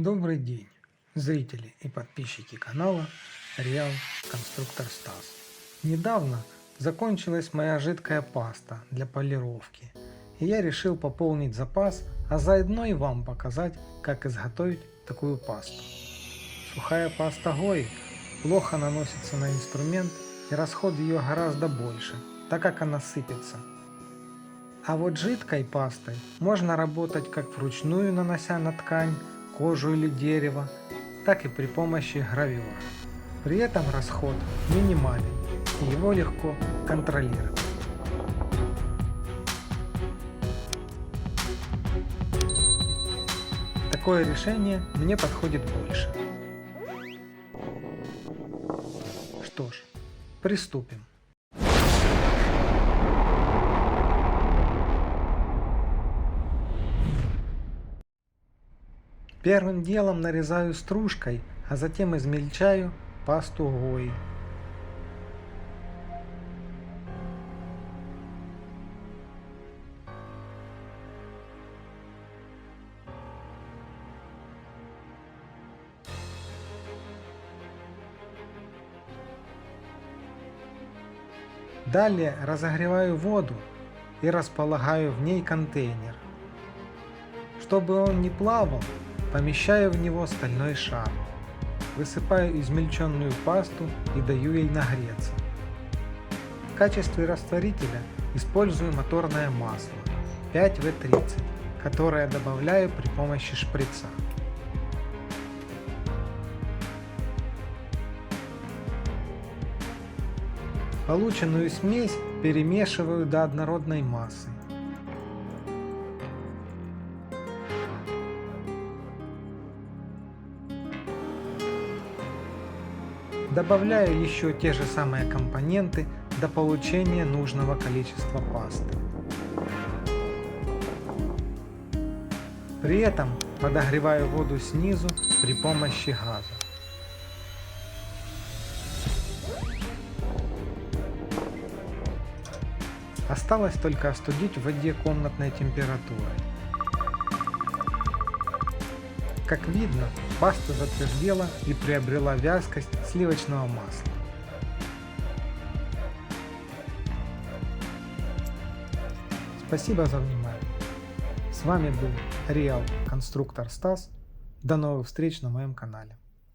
Добрый день, зрители и подписчики канала Real Конструктор Стас. Недавно закончилась моя жидкая паста для полировки, и я решил пополнить запас, а заодно и вам показать, как изготовить такую пасту. Сухая паста Гои плохо наносится на инструмент, и расход ее гораздо больше, так как она сыпется. А вот жидкой пастой можно работать как вручную, нанося на ткань, кожу или дерево, так и при помощи гравера. При этом расход минимален, и его легко контролировать. Такое решение мне подходит больше. Что ж, приступим. Первым делом нарезаю стружкой, а затем измельчаю пасту Гои. Далее разогреваю воду и располагаю в ней контейнер. Чтобы он не плавал, помещаю в него стальной шар. Высыпаю измельченную пасту и даю ей нагреться. В качестве растворителя использую моторное масло 5В30, которое добавляю при помощи шприца. Полученную смесь перемешиваю до однородной массы. Добавляю еще те же самые компоненты до получения нужного количества пасты. При этом подогреваю воду снизу при помощи газа. Осталось только остудить в воде комнатной температуры. Как видно, паста затвердела и приобрела вязкость сливочного масла. Спасибо за внимание. С вами был Real Конструктор Стас. До новых встреч на моем канале.